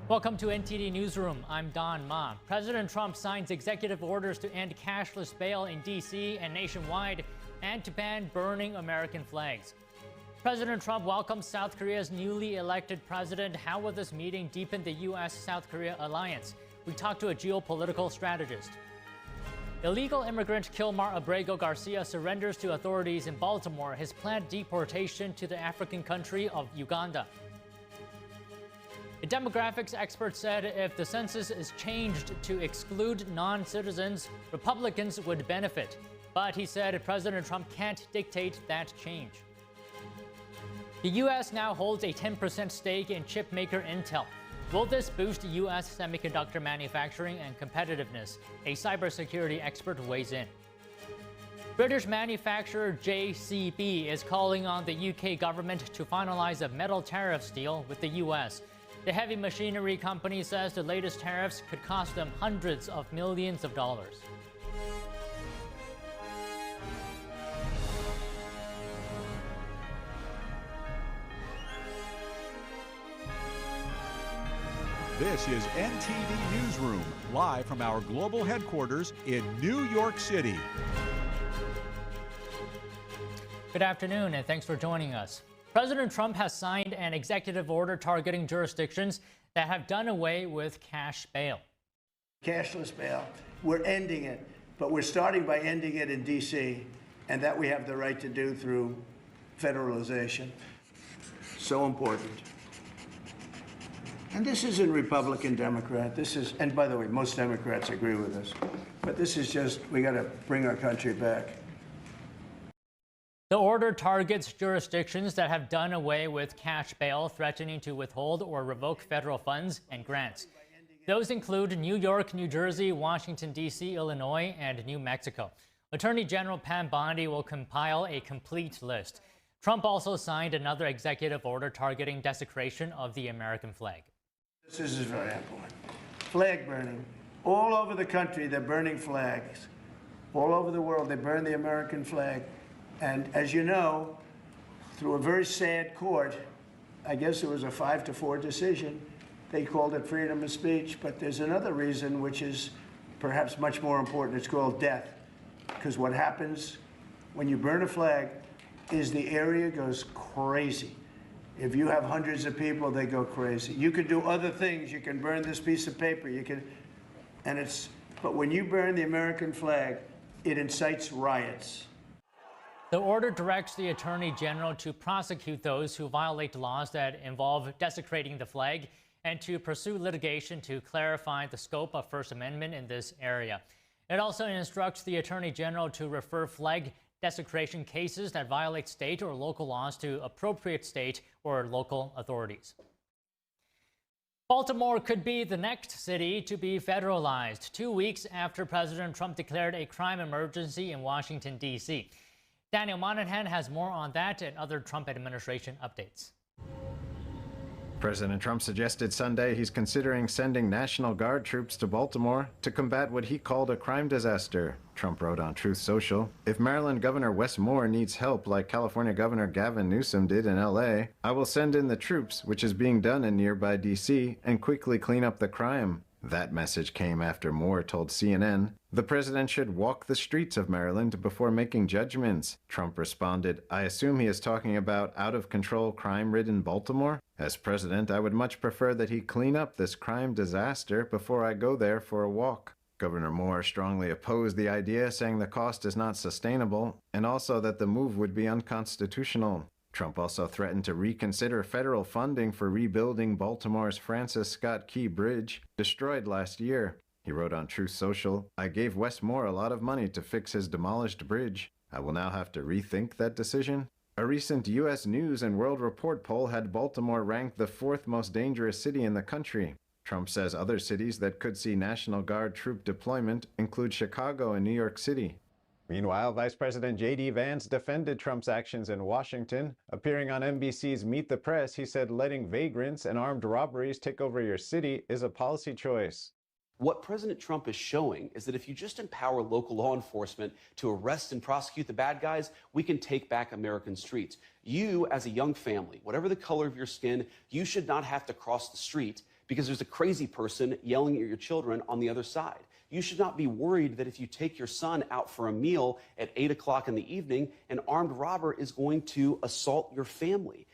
Welcome to NTD Newsroom. I'm Don Ma. President Trump signs executive orders to end cashless bail in D.C. and nationwide and to ban burning American flags. President Trump welcomes South Korea's newly elected president. How will this meeting deepen the U.S.-South Korea alliance? We talked to a geopolitical strategist. Illegal immigrant Kilmar Abrego Garcia surrenders to authorities in Baltimore his planned deportation to the African country of Uganda. A demographics expert said if the census is changed to exclude non-citizens, Republicans would benefit. But he said President Trump can't dictate that change. The U.S. now holds a 10% stake in chip maker Intel. Will this boost U.S. semiconductor manufacturing and competitiveness? A cybersecurity expert weighs in. British manufacturer JCB is calling on the UK government to finalize a metal tariffs deal with the U.S. The heavy machinery company says the latest tariffs could cost them hundreds of millions of dollars. This is NTD Newsroom, live from our global headquarters in New York City. Good afternoon, and thanks for joining us. President Trump has signed an executive order targeting jurisdictions that have done away with cash bail. Cashless bail, we're ending it, but we're starting by ending it in D.C., and that we have the right to do through federalization. So important. And this isn't Republican, Democrat. This is, and by the way, most Democrats agree with us. But this is just, we got to bring our country back. The order targets jurisdictions that have done away with cash bail, threatening to withhold or revoke federal funds and grants. Those include New York, New Jersey, Washington, D.C., Illinois, and New Mexico. Attorney General Pam Bondi will compile a complete list. Trump also signed another executive order targeting desecration of the American flag. This is very important. Flag burning. All over the country, they're burning flags. All over the world, they burn the American flag. And as you know, through a very sad court, I guess it was a 5-4 decision, they called it freedom of speech. But there's another reason, which is perhaps much more important. It's called death. Because what happens when you burn a flag is the area goes crazy. If you have hundreds of people, they go crazy. You can do other things. You can burn this piece of paper. You can, but when you burn the American flag, it incites riots. The order directs the Attorney General to prosecute those who violate laws that involve desecrating the flag and to pursue litigation to clarify the scope of First Amendment in this area. It also instructs the Attorney General to refer flag desecration cases that violate state or local laws to appropriate state or local authorities. Baltimore could be the next city to be federalized 2 weeks after President Trump declared a crime emergency in Washington, D.C. Daniel Monahan has more on that and other Trump administration updates. President Trump suggested Sunday he's considering sending National Guard troops to Baltimore to combat what he called a crime disaster. Trump wrote on Truth Social, "If Maryland Governor Wes Moore needs help like California Governor Gavin Newsom did in L.A., I will send in the troops, which is being done in nearby D.C., and quickly clean up the crime." That message came after Moore told CNN, "The president should walk the streets of Maryland before making judgments." Trump responded, "I assume he is talking about out-of-control, crime-ridden Baltimore? As president, I would much prefer that he clean up this crime disaster before I go there for a walk." Governor Moore strongly opposed the idea, saying the cost is not sustainable, and also that the move would be unconstitutional. Trump also threatened to reconsider federal funding for rebuilding Baltimore's Francis Scott Key Bridge, destroyed last year. He wrote on Truth Social, "I gave Wes Moore a lot of money to fix his demolished bridge. I will now have to rethink that decision." A recent U.S. News and World Report poll had Baltimore ranked the 4th most dangerous city in the country. Trump says other cities that could see National Guard troop deployment include Chicago and New York City. Meanwhile, Vice President J.D. Vance defended Trump's actions in Washington. Appearing on NBC's Meet the Press, he said letting vagrants and armed robberies take over your city is a policy choice. What President Trump is showing is that if you just empower local law enforcement to arrest and prosecute the bad guys, we can take back American streets. You, as a young family, whatever the color of your skin, you should not have to cross the street because there's a crazy person yelling at your children on the other side. You should not be worried that if you take your son out for a meal at 8 o'clock in the evening, an armed robber is going to assault your family.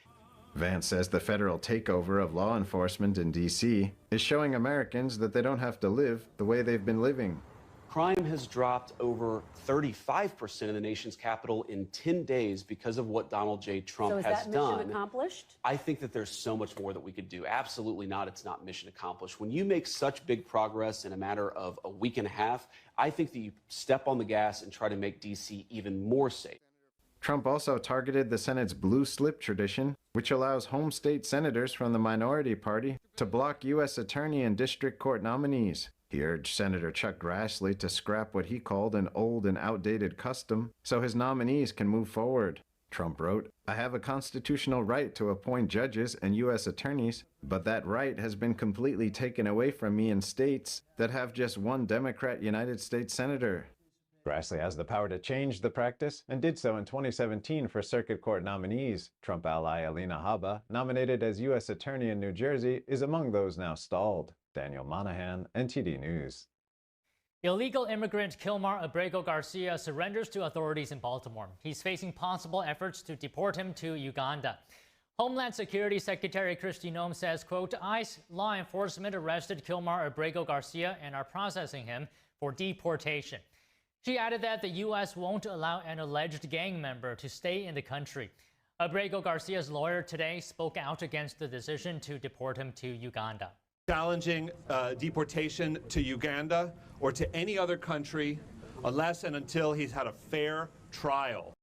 Vance says the federal takeover of law enforcement in D.C. is showing Americans that they don't have to live the way they've been living. Crime has dropped over 35% in the nation's capital in 10 days because of what Donald J. Trump has done. So is that mission accomplished? I think that there's so much more that we could do. Absolutely not. It's not mission accomplished. When you make such big progress in a matter of a week and a half, I think that you step on the gas and try to make D.C. even more safe. Trump also targeted the Senate's blue slip tradition, which allows home state senators from the minority party to block U.S. attorney and district court nominees. He urged Senator Chuck Grassley to scrap what he called an old and outdated custom so his nominees can move forward. Trump wrote, "I have a constitutional right to appoint judges and U.S. attorneys, but that right has been completely taken away from me in states that have just one Democrat United States senator." Grassley has the power to change the practice and did so in 2017 for circuit court nominees. Trump ally Alina Habba, nominated as U.S. Attorney in New Jersey, is among those now stalled. Daniel Monahan, NTD News. Illegal immigrant Kilmar Abrego Garcia surrenders to authorities in Baltimore. He's facing possible efforts to deport him to Uganda. Homeland Security Secretary Kristi Noem says, quote, ICE law enforcement arrested Kilmar Abrego Garcia and are processing him for deportation. She added that the U.S. won't allow an alleged gang member to stay in the country. Abrego Garcia's lawyer today spoke out against the decision to deport him to Uganda. Challenging deportation to Uganda or to any other country unless and until he's had a fair trial.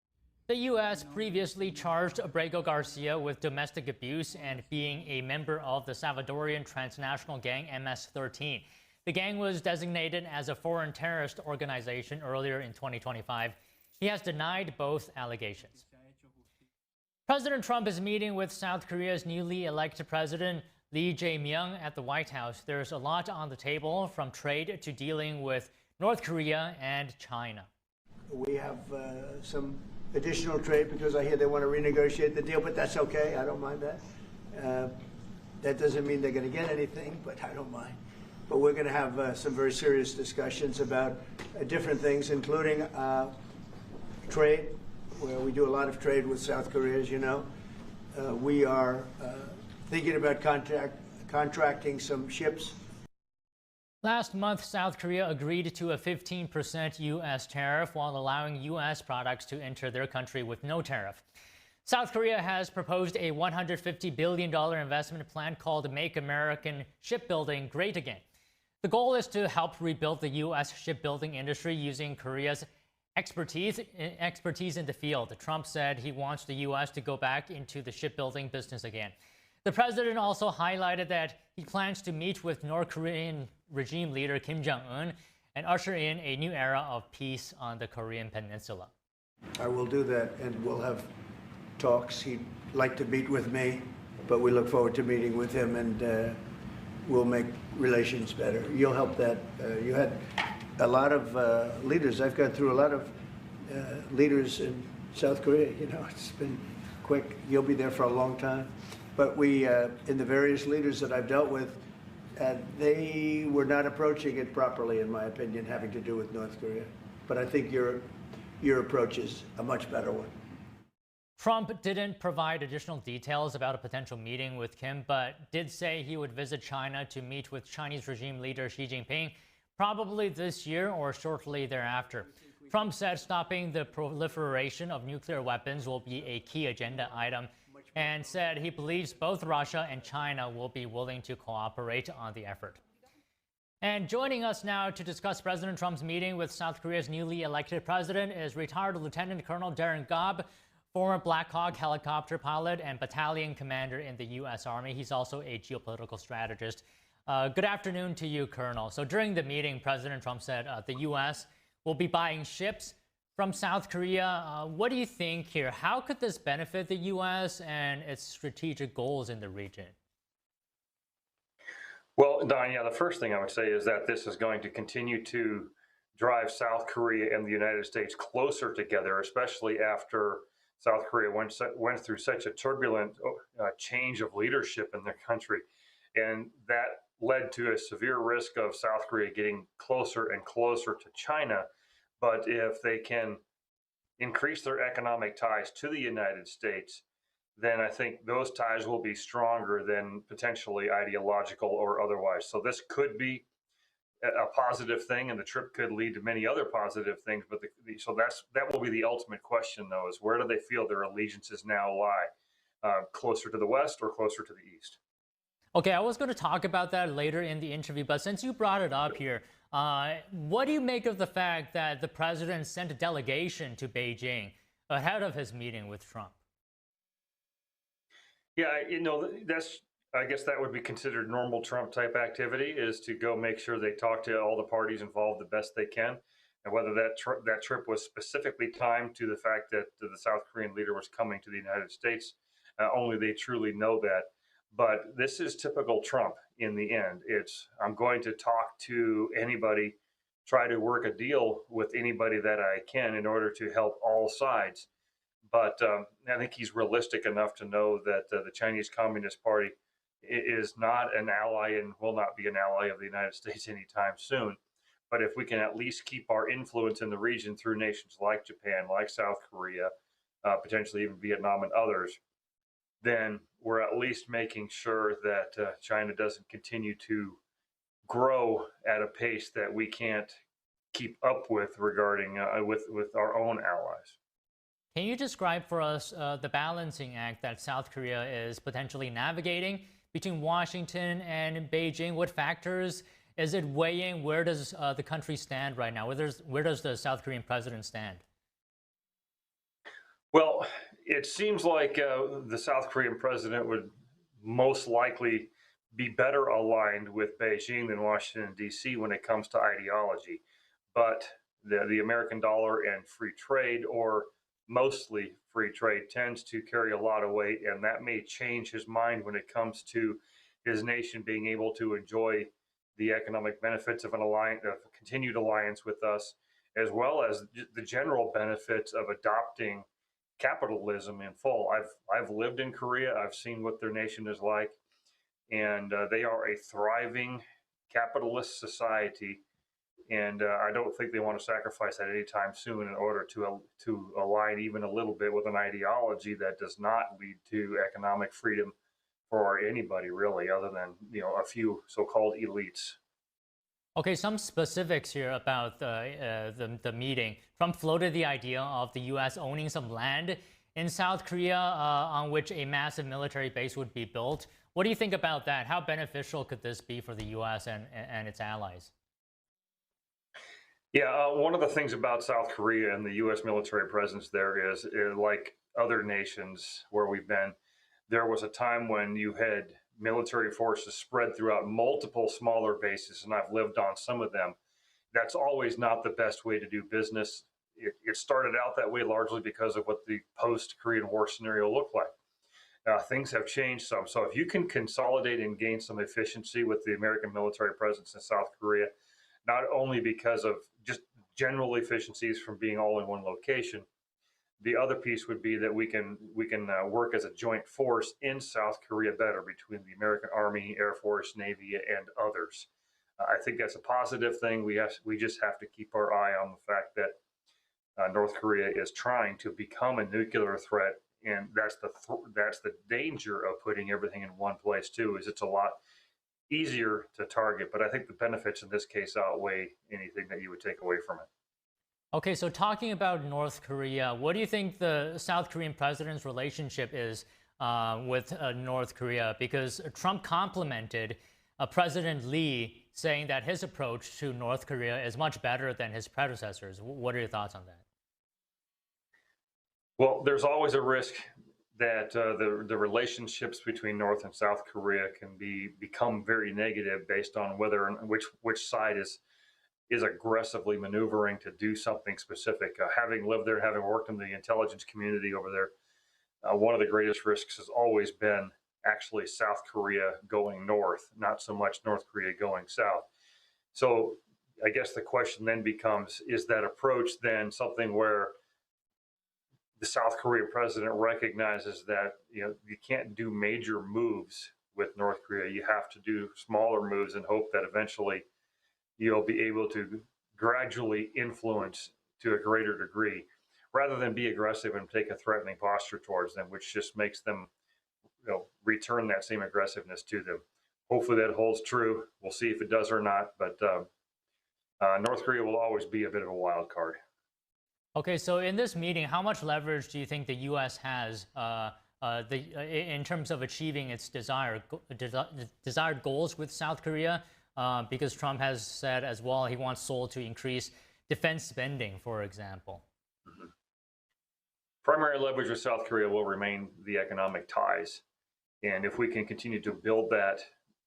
The U.S. previously charged Abrego Garcia with domestic abuse and being a member of the Salvadorian transnational gang MS-13. The gang was designated as a foreign terrorist organization earlier in 2025. He has denied both allegations. President Trump is meeting with South Korea's newly elected president, Lee Jae-myung, at the White House. There's a lot on the table, from trade to dealing with North Korea and China. We have some additional trade because I hear they want to renegotiate the deal, but that's okay. I don't mind that. That doesn't mean they're going to get anything, but I don't mind. But we're going to have some very serious discussions about different things, including trade, where we do a lot of trade with South Korea, as you know. We are thinking about contracting some ships. Last month, South Korea agreed to a 15% U.S. tariff while allowing U.S. products to enter their country with no tariff. South Korea has proposed a $150 billion investment plan called Make American Shipbuilding Great Again. The goal is to help rebuild the U.S. shipbuilding industry using Korea's expertise in the field. Trump said he wants the U.S. to go back into the shipbuilding business again. The president also highlighted that he plans to meet with North Korean regime leader Kim Jong-un and usher in a new era of peace on the Korean peninsula. I will do that, and we'll have talks. He'd like to meet with me, but we look forward to meeting with him, and we'll make relations better. You'll help that. You had a lot of leaders. I've gone through a lot of leaders in South Korea. You know, it's been quick. You'll be there for a long time. But we, in the various leaders that I've dealt with, they were not approaching it properly, in my opinion, having to do with North Korea. But I think your approach is a much better one. Trump didn't provide additional details about a potential meeting with Kim, but did say he would visit China to meet with Chinese regime leader Xi Jinping, probably this year or shortly thereafter. Trump said stopping the proliferation of nuclear weapons will be a key agenda item, and said he believes both Russia and China will be willing to cooperate on the effort. And joining us now to discuss President Trump's meeting with South Korea's newly elected president is retired Lieutenant Colonel Darren Gobb, former Black Hawk helicopter pilot and battalion commander in the U.S. Army. He's also a geopolitical strategist. Good afternoon to you, Colonel. So during the meeting, President Trump said the U.S. will be buying ships from South Korea. What do you think here? How could this benefit the U.S. and its strategic goals in the region? Well, Don, yeah, the first thing I would say is that this is going to continue to drive South Korea and the United States closer together, especially after South Korea went through such a turbulent change of leadership in their country. And that led to a severe risk of South Korea getting closer and closer to China. But if they can increase their economic ties to the United States, then I think those ties will be stronger than potentially ideological or otherwise. So this could be a positive thing, and the trip could lead to many other positive things. But so that will be the ultimate question, though, is where do they feel their allegiances now lie, closer to the west or closer to the east? Okay, I was going to talk about that later in the interview, but since you brought it up here, what do you make of the fact that the president sent a delegation to Beijing ahead of his meeting with Trump? Yeah, I guess that would be considered normal Trump type activity, is to go make sure they talk to all the parties involved the best they can. And whether that trip was specifically timed to the fact that the South Korean leader was coming to the United States, only they truly know that. But this is typical Trump in the end. I'm going to talk to anybody, try to work a deal with anybody that I can in order to help all sides. But I think he's realistic enough to know that the Chinese Communist Party is not an ally and will not be an ally of the United States anytime soon. But if we can at least keep our influence in the region through nations like Japan, like South Korea, potentially even Vietnam and others, then we're at least making sure that China doesn't continue to grow at a pace that we can't keep up with regarding with our own allies. Can you describe for us the balancing act that South Korea is potentially navigating between Washington and Beijing? What factors is it weighing? Where does the country stand right now? Where does the South Korean president stand? Well, it seems like the South Korean president would most likely be better aligned with Beijing than Washington, D.C. when it comes to ideology. But the American dollar and free trade, or mostly free trade, tends to carry a lot of weight, and that may change his mind when it comes to his nation being able to enjoy the economic benefits of a continued alliance with us, as well as the general benefits of adopting capitalism in full. I've lived in Korea. I've seen what their nation is like, and they are a thriving capitalist society. And I don't think they want to sacrifice that anytime soon in order to align even a little bit with an ideology that does not lead to economic freedom for anybody, really, other than a few so-called elites. Okay, some specifics here about the meeting. Trump floated the idea of the U.S. owning some land in South Korea on which a massive military base would be built. What do you think about that? How beneficial could this be for the U.S. and its allies? Yeah, one of the things about South Korea and the U.S. military presence there is like other nations where we've been, there was a time when you had military forces spread throughout multiple smaller bases, and I've lived on some of them. That's always not the best way to do business. It started out that way largely because of what the post-Korean War scenario looked like. Things have changed some. So if you can consolidate and gain some efficiency with the American military presence in South Korea, not only because of just general efficiencies from being all in one location, the other piece would be that we can work as a joint force in South Korea better between the American Army, Air Force, Navy, and others. I think that's a positive thing. We just have to keep our eye on the fact that North Korea is trying to become a nuclear threat, and that's the danger of putting everything in one place too. Is it's a lot easier to target, but I think the benefits in this case outweigh anything that you would take away from it. Okay, so talking about North Korea, what do you think the South Korean president's relationship is with North Korea? Because Trump complimented President Lee, saying that his approach to North Korea is much better than his predecessors. What are your thoughts on that? Well, there's always a risk that the relationships between North and South Korea can become very negative based on which side is aggressively maneuvering to do something specific. Having lived there, having worked in the intelligence community over there, one of the greatest risks has always been actually South Korea going north, not so much North Korea going south. So I guess the question then becomes, is that approach then something where the South Korean president recognizes that you can't do major moves with North Korea. You have to do smaller moves and hope that eventually you'll be able to gradually influence to a greater degree, rather than be aggressive and take a threatening posture towards them, which just makes them, return that same aggressiveness to them. Hopefully that holds true. We'll see if it does or not, but North Korea will always be a bit of a wild card. Okay, so in this meeting, how much leverage do you think the U.S. has in terms of achieving its desired goals with South Korea? Because Trump has said as well he wants Seoul to increase defense spending, for example. Mm-hmm. Primary leverage with South Korea will remain the economic ties. And if we can continue to build that,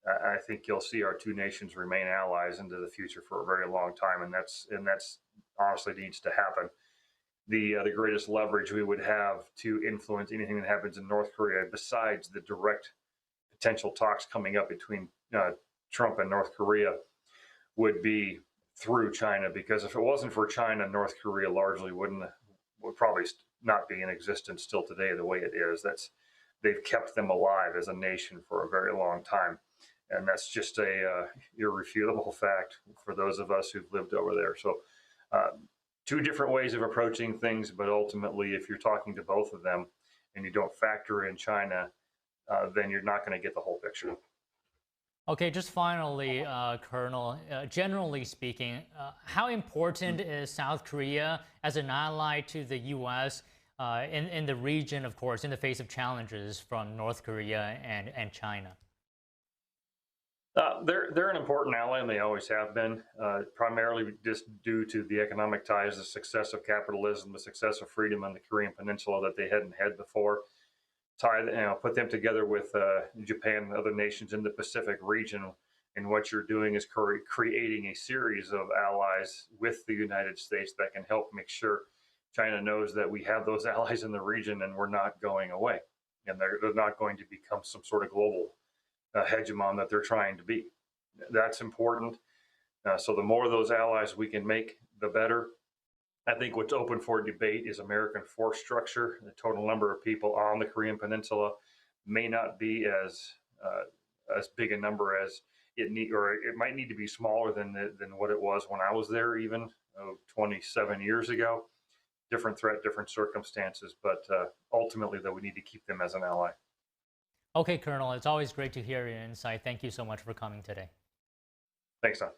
I think you'll see our two nations remain allies into the future for a very long time. And that's honestly needs to happen. The greatest leverage we would have to influence anything that happens in North Korea, besides the direct potential talks coming up between Trump and North Korea, would be through China. Because if it wasn't for China, North Korea largely would probably not be in existence still today the way it is. They've kept them alive as a nation for a very long time. And that's just a irrefutable fact for those of us who've lived over there. So two different ways of approaching things, but ultimately, if you're talking to both of them and you don't factor in China, then you're not going to get the whole picture. Okay, just finally, Colonel, generally speaking, how important is South Korea as an ally to the U.S. In the region, of course, in the face of challenges from North Korea and China? They're an important ally, and they always have been, primarily just due to the economic ties, the success of capitalism, the success of freedom on the Korean Peninsula that they hadn't had before. Put them together with Japan and other nations in the Pacific region, and what you're doing is creating a series of allies with the United States that can help make sure China knows that we have those allies in the region and we're not going away, and they're not going to become some sort of global hegemon that they're trying to be. That's important. So the more of those allies we can make, the better. I think what's open for debate is American force structure. The total number of people on the Korean Peninsula may not be as big a number as it need, or it might need to be smaller than what it was when I was there, even 27 years ago. Different threat, different circumstances, but ultimately, though, we need to keep them as an ally. Okay, Colonel, it's always great to hear your insight. Thank you so much for coming today. Thanks, Don.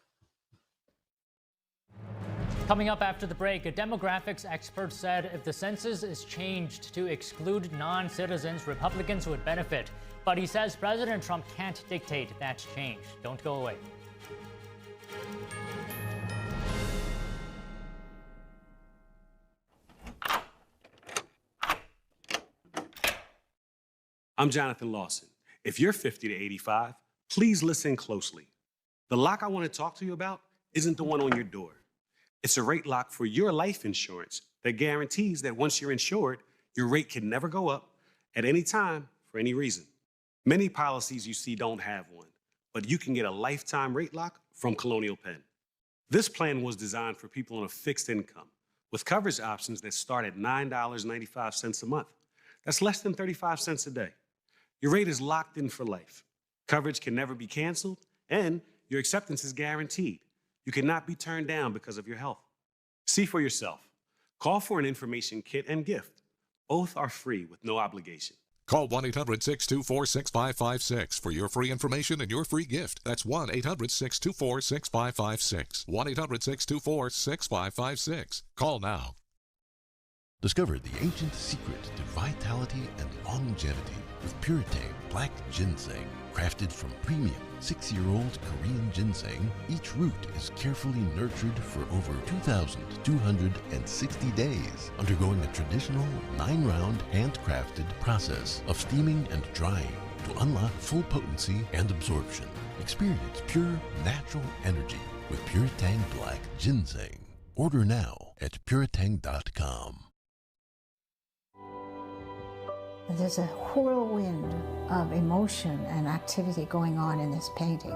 Coming up after the break, a demographics expert said if the census is changed to exclude non-citizens, Republicans would benefit. But he says President Trump can't dictate that change. Don't go away. I'm Jonathan Lawson. If you're 50 to 85, please listen closely. The lock I want to talk to you about isn't the one on your door. It's a rate lock for your life insurance that guarantees that once you're insured, your rate can never go up at any time for any reason. Many policies you see don't have one, but you can get a lifetime rate lock from Colonial Penn. This plan was designed for people on a fixed income with coverage options that start at $9.95 a month. That's less than 35 cents a day. Your rate is locked in for life. Coverage can never be canceled, and your acceptance is guaranteed. You cannot be turned down because of your health. See for yourself. Call for an information kit and gift. Both are free with no obligation. Call 1-800-624-6556 for your free information and your free gift. That's 1-800-624-6556. 1-800-624-6556. Call now. Discover the ancient secret to vitality and longevity with Puretane Black Ginseng. Crafted from premium 6-year-old Korean ginseng, each root is carefully nurtured for over 2,260 days, undergoing a traditional 9-round handcrafted process of steaming and drying to unlock full potency and absorption. Experience pure, natural energy with Puretane Black Ginseng. Order now at puretane.com. There's a whirlwind of emotion and activity going on in this painting.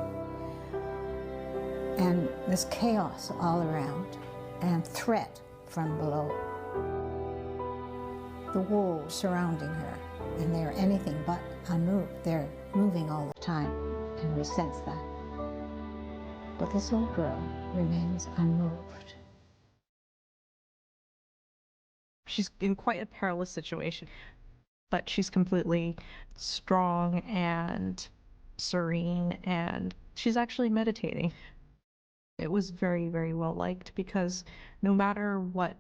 And there's chaos all around and threat from below. The wolves surrounding her. and they're anything but unmoved. They're moving all the time, and we sense that. But this little girl remains unmoved. She's in quite a perilous situation, but she's completely strong and serene, and she's actually meditating. It was very, very well liked because no matter what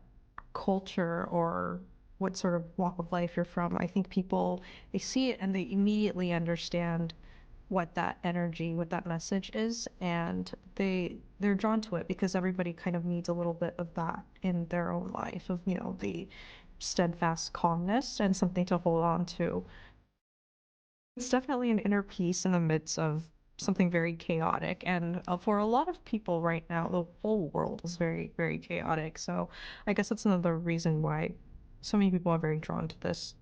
culture or what sort of walk of life you're from, I think people, they see it and they immediately understand what that energy, what that message is, and they're drawn to it because everybody kind of needs a little bit of that in their own life, of, you know, the steadfast calmness and something to hold on to. It's definitely an inner peace in the midst of something very chaotic, and for a lot of people right now, the whole world is very, very chaotic. So I guess that's another reason why so many people are very drawn to this.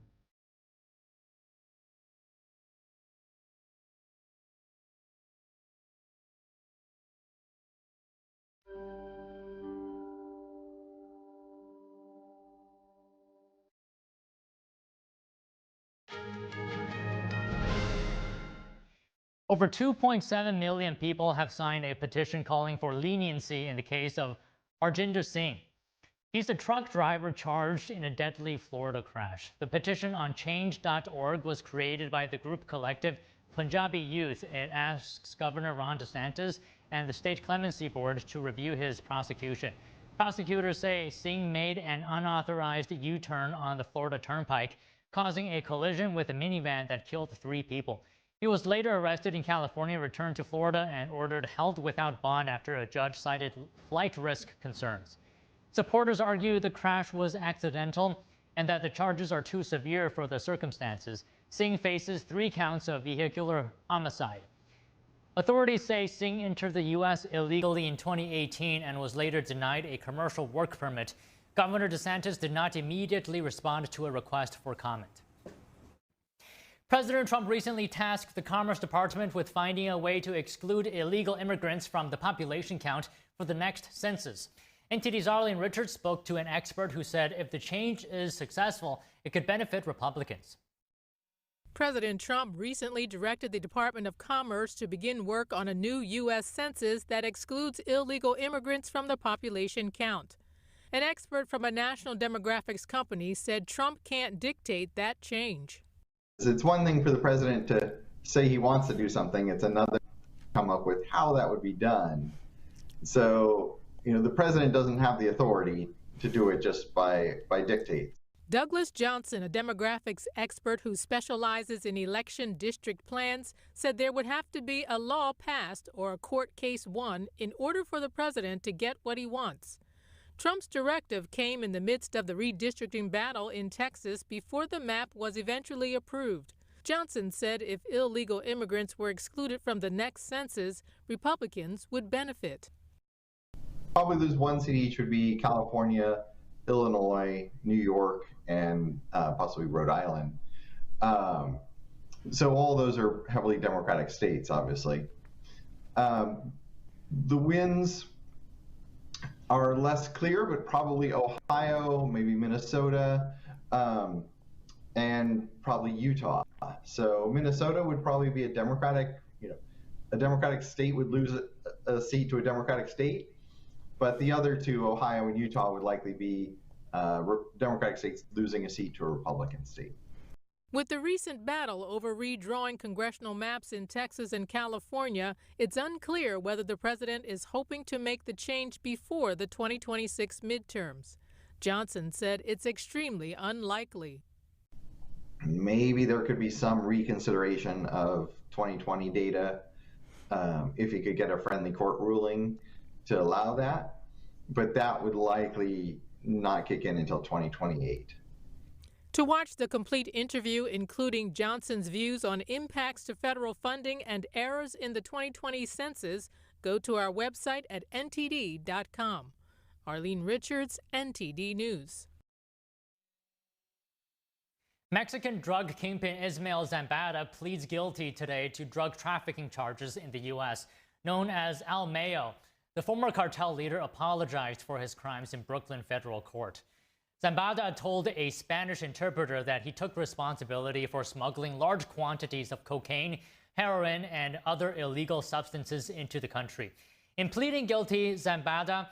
Over 2.7 million people have signed a petition calling for leniency in the case of Harjinder Singh. He's a truck driver charged in a deadly Florida crash. The petition on change.org was created by the group collective Punjabi Youth. It asks Governor Ron DeSantis and the State Clemency Board to review his prosecution. Prosecutors say Singh made an unauthorized U-turn on the Florida Turnpike, causing a collision with a minivan that killed 3 people. He was later arrested in California, returned to Florida, and ordered held without bond after a judge cited flight risk concerns. Supporters argue the crash was accidental and that the charges are too severe for the circumstances. Singh faces 3 counts of vehicular homicide. Authorities say Singh entered the U.S. illegally in 2018 and was later denied a commercial work permit. Governor DeSantis did not immediately respond to a request for comment. President Trump recently tasked the Commerce Department with finding a way to exclude illegal immigrants from the population count for the next census. NTD's Arlene Richards spoke to an expert who said if the change is successful, it could benefit Republicans. President Trump recently directed the Department of Commerce to begin work on a new U.S. census that excludes illegal immigrants from the population count. An expert from a national demographics company said Trump can't dictate that change. It's one thing for the president to say he wants to do something. It's another to come up with how that would be done. So, you know, the president doesn't have the authority to do it just by dictate. Douglas Johnson, a demographics expert who specializes in election district plans, said there would have to be a law passed or a court case won in order for the president to get what he wants. Trump's directive came in the midst of the redistricting battle in Texas before the map was eventually approved. Johnson said if illegal immigrants were excluded from the next census, Republicans would benefit. Probably there's one seat each would be California, Illinois, New York, and possibly Rhode Island. So all those are heavily Democratic states, obviously. The wins are less clear, but probably Ohio, maybe Minnesota, and probably Utah. So Minnesota would probably be a Democratic, a Democratic state would lose a seat to a Democratic state, but the other 2, Ohio and Utah, would likely be Democratic states losing a seat to a Republican state. With the recent battle over redrawing congressional maps in Texas and California, it's unclear whether the president is hoping to make the change before the 2026 midterms. Johnson said it's extremely unlikely. Maybe there could be some reconsideration of 2020 data if he could get a friendly court ruling to allow that, but that would likely not kick in until 2028. To watch the complete interview, including Johnson's views on impacts to federal funding and errors in the 2020 census, go to our website at ntd.com. Arlene Richards, NTD News. Mexican drug kingpin Ismael Zambada pleads guilty today to drug trafficking charges in the U.S., known as El Mayo. The former cartel leader apologized for his crimes in Brooklyn federal court. Zambada told a Spanish interpreter that he took responsibility for smuggling large quantities of cocaine, heroin, and other illegal substances into the country. In pleading guilty, Zambada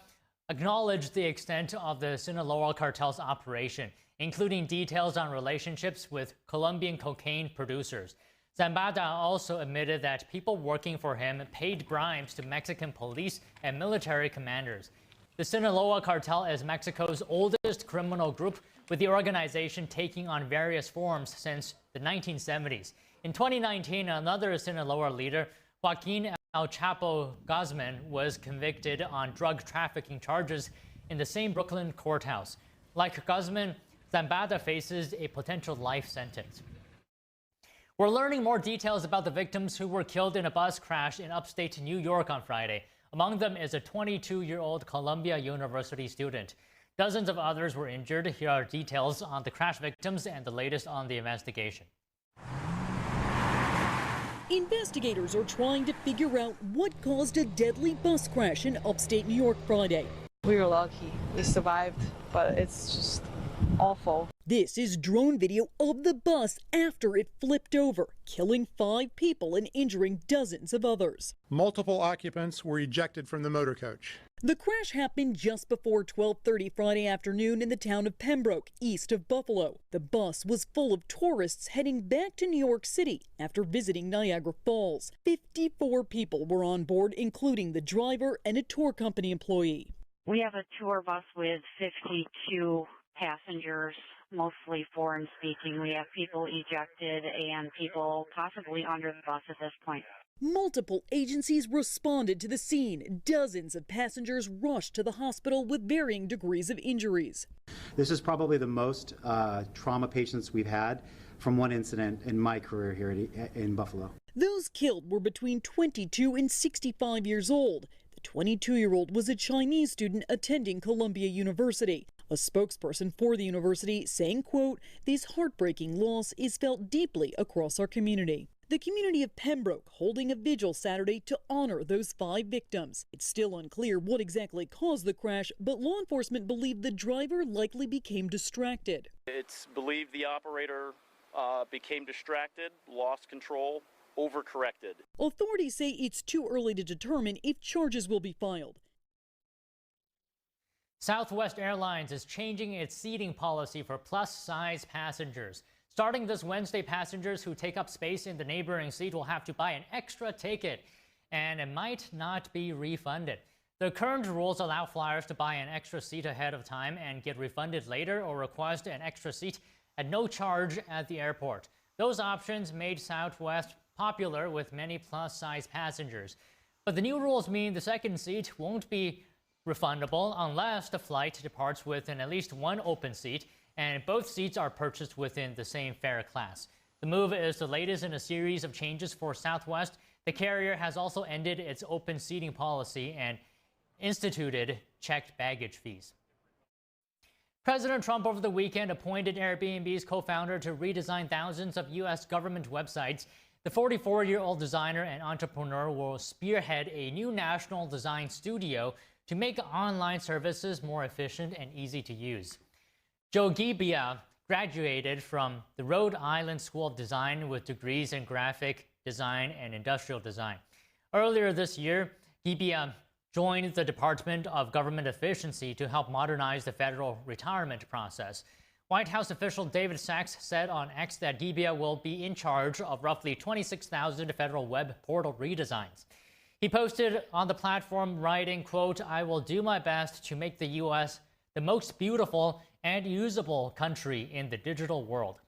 acknowledged the extent of the Sinaloa cartel's operation, including details on relationships with Colombian cocaine producers. Zambada also admitted that people working for him paid bribes to Mexican police and military commanders. The Sinaloa cartel is Mexico's oldest criminal group, with the organization taking on various forms since the 1970s. In 2019, another Sinaloa leader, Joaquin El Chapo Guzman, was convicted on drug trafficking charges in the same Brooklyn courthouse. Like Guzman, Zambada faces a potential life sentence. We're learning more details about the victims who were killed in a bus crash in upstate New York on Friday. Among them is a 22-year-old Columbia University student. Dozens of others were injured. Here are details on the crash victims and the latest on the investigation. Investigators are trying to figure out what caused a deadly bus crash in upstate New York Friday. We were lucky. We survived, but it's just awful. This is drone video of the bus after it flipped over, killing 5 people and injuring dozens of others. Multiple occupants were ejected from the motor coach. The crash happened just before 12:30 Friday afternoon in the town of Pembroke, east of Buffalo. The bus was full of tourists heading back to New York City after visiting Niagara Falls. 54 people were on board, including the driver and a tour company employee. We have a tour bus with 52 passengers, mostly foreign speaking. We have people ejected and people possibly under the bus at this point. Multiple agencies responded to the scene. Dozens of passengers rushed to the hospital with varying degrees of injuries. This is probably the most trauma patients we've had from one incident in my career here in Buffalo. Those killed were between 22 and 65 years old. The 22-year-old was a Chinese student attending Columbia University. A spokesperson for the university saying, quote, "This heartbreaking loss is felt deeply across our community." The community of Pembroke holding a vigil Saturday to honor those 5 victims. It's still unclear what exactly caused the crash, but law enforcement believe the driver likely became distracted. It's believed the operator became distracted, lost control, overcorrected. Authorities say it's too early to determine if charges will be filed. Southwest Airlines is changing its seating policy for plus-size passengers. Starting this Wednesday, passengers who take up space in the neighboring seat will have to buy an extra ticket, and it might not be refunded. The current rules allow flyers to buy an extra seat ahead of time and get refunded later, or request an extra seat at no charge at the airport. Those options made Southwest popular with many plus-size passengers. But the new rules mean the second seat won't be refundable unless the flight departs with at least one open seat, and both seats are purchased within the same fare class. The move is the latest in a series of changes for Southwest. The carrier has also ended its open seating policy and instituted checked baggage fees. President Trump over the weekend appointed Airbnb's co-founder to redesign thousands of U.S. government websites. The 44-year-old designer and entrepreneur will spearhead a new national design studio to make online services more efficient and easy to use. Joe Gebbia graduated from the Rhode Island School of Design with degrees in graphic design and industrial design. Earlier this year, Gebbia joined the Department of Government Efficiency to help modernize the federal retirement process. White House official David Sachs said on X that Gebbia will be in charge of roughly 26,000 federal web portal redesigns. He posted on the platform writing, quote, "I will do my best to make the U.S. the most beautiful and usable country in the digital world."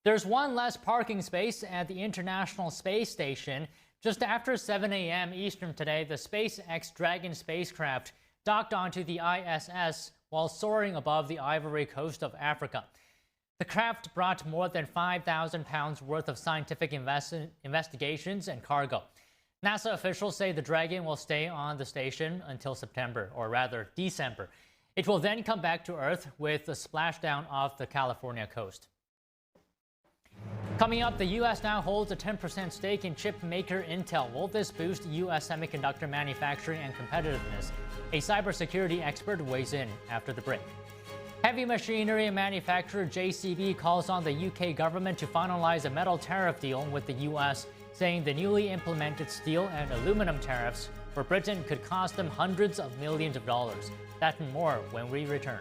There's one less parking space at the International Space Station. Just after 7 a.m. Eastern today, the SpaceX Dragon spacecraft docked onto the ISS while soaring above the Ivory Coast of Africa. The craft brought more than 5,000 pounds worth of scientific investigations and cargo. NASA officials say the Dragon will stay on the station until September, or rather December. It will then come back to Earth with a splashdown off the California coast. Coming up, the U.S. now holds a 10% stake in chip maker Intel. Will this boost U.S. semiconductor manufacturing and competitiveness? A cybersecurity expert weighs in after the break. Heavy machinery manufacturer JCB calls on the UK government to finalize a metal tariff deal with the US, saying the newly implemented steel and aluminum tariffs for Britain could cost them hundreds of millions of dollars. That and more when we return.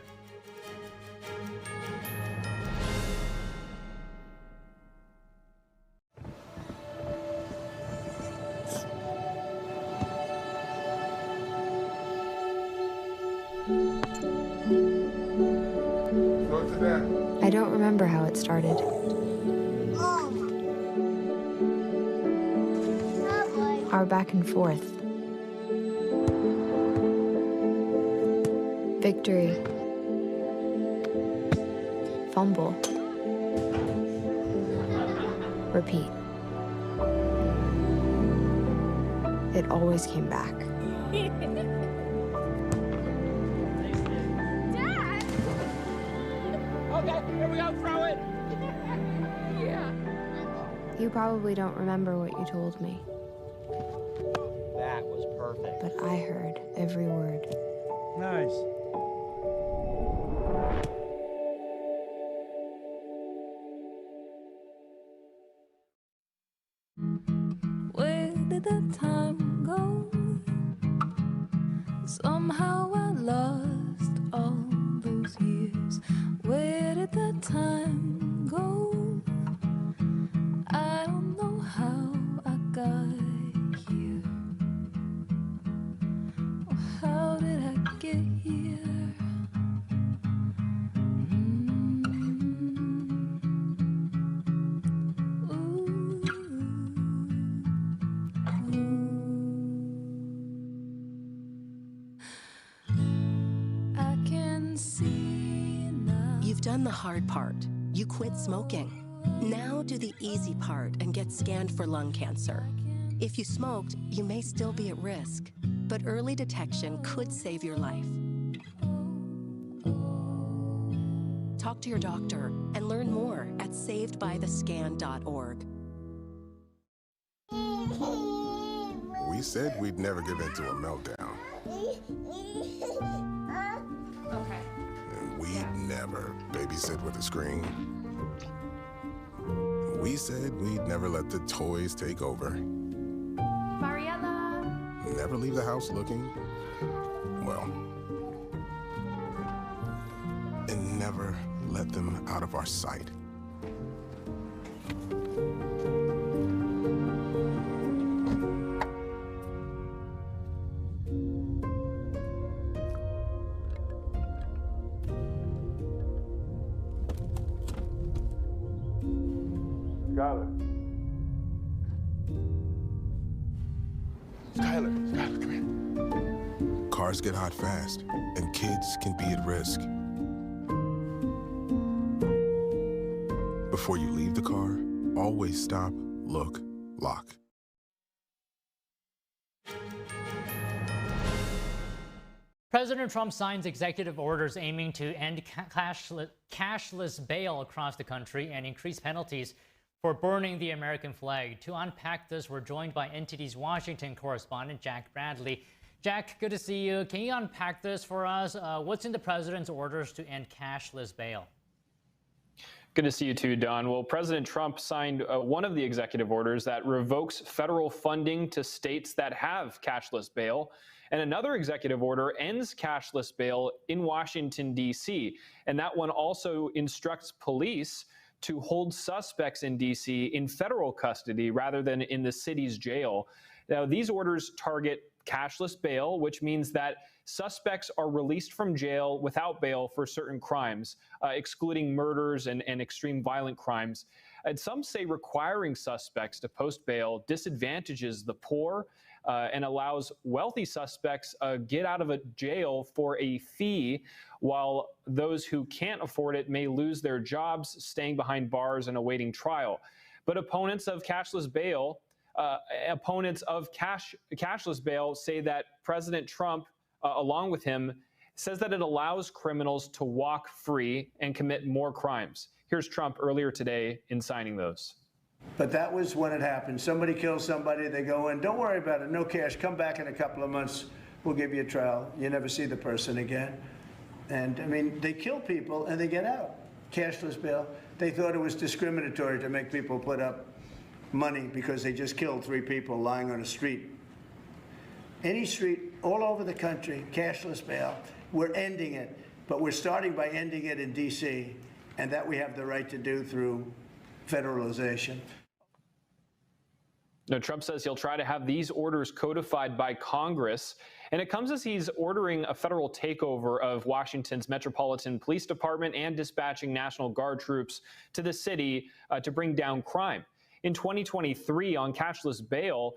I don't remember how it started. Our back and forth. Victory. Fumble. Repeat. It always came back. Okay, here we go, throw it! Yeah. You probably don't remember what you told me, That was perfect. but I heard every word. Nice. Where did the time go? Somehow I lost all those years. Where did the time go? I don't know how I got here. How did I get here? I can see now. You've done the hard part. You quit smoking. Now do the easy part and get scanned for lung cancer. If you smoked, you may still be at risk, but early detection could save your life. Talk to your doctor and learn more at savedbythescan.org. We said we'd never give in to a meltdown. Okay. And we'd never babysit with a screen. We said we'd never let the toys take over. Mariella. Never leave the house looking, well, and never let them out of our sight. Skylar, come here. Cars get hot fast, and kids can be at risk. Before you leave the car, always stop, look, lock. President Trump signs executive orders aiming to end cashless bail across the country and increase penalties for burning the American flag. To unpack this, we're joined by NTD's Washington correspondent, Jack Bradley. Jack, good to see you. Can you unpack this for us? What's in the president's orders to end cashless bail? Good to see you too, Don. Well, President Trump signed one of the executive orders that revokes federal funding to states that have cashless bail. And another executive order ends cashless bail in Washington, D.C. And that one also instructs police to hold suspects in D.C. in federal custody rather than in the city's jail. Now, these orders target cashless bail, which means that suspects are released from jail without bail for certain crimes, excluding murders and extreme violent crimes. And some say requiring suspects to post bail disadvantages the poor and allows wealthy suspects get out of a jail for a fee, while those who can't afford it may lose their jobs, staying behind bars and awaiting trial. But opponents of cashless bail say that President Trump, along with him, says that it allows criminals to walk free and commit more crimes. Here's Trump earlier today in signing those. But that was when it happened. Somebody kills somebody, they go in, don't worry about it, no cash, come back in a couple of months, we'll give you a trial. You never see the person again. And I mean, they kill people and they get out. Cashless bail. They thought it was discriminatory to make people put up money because they just killed 3 people lying on a street. Any street all over the country, cashless bail. We're ending it, but we're starting by ending it in D.C., and that we have the right to do through federalization. Now, Trump says he'll try to have these orders codified by Congress, and it comes as he's ordering a federal takeover of Washington's Metropolitan Police Department and dispatching National Guard troops to the city to bring down crime. In 2023, on cashless bail,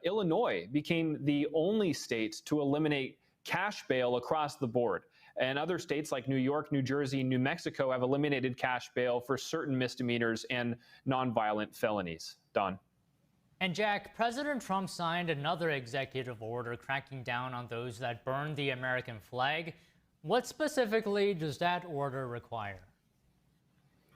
Illinois became the only state to eliminate cash bail across the board. And other states like New York, New Jersey, and New Mexico have eliminated cash bail for certain misdemeanors and nonviolent felonies. Don. And Jack, President Trump signed another executive order cracking down on those that burn the American flag. What specifically does that order require?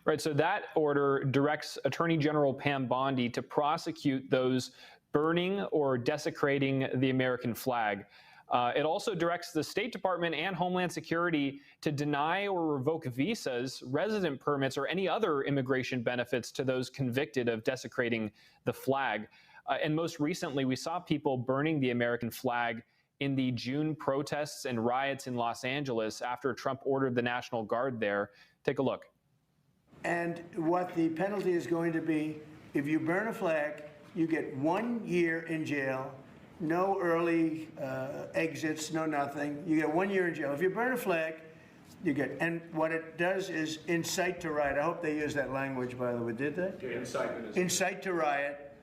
Right, so that order directs Attorney General Pam Bondi to prosecute those burning or desecrating the American flag. It also directs the State Department and Homeland Security to deny or revoke visas, resident permits, or any other immigration benefits to those convicted of desecrating the flag. And most recently, we saw people burning the American flag in the June protests and riots in Los Angeles after Trump ordered the National Guard there. Take a look. And what the penalty is going to be, if you burn a flag, you get 1 year in jail. No early exits, no nothing. You get 1 year in jail. If you burn a flag, you get, and what it does is incite to riot. I hope they use that language, by the way. Did they? Yeah, incitement. Incite to riot.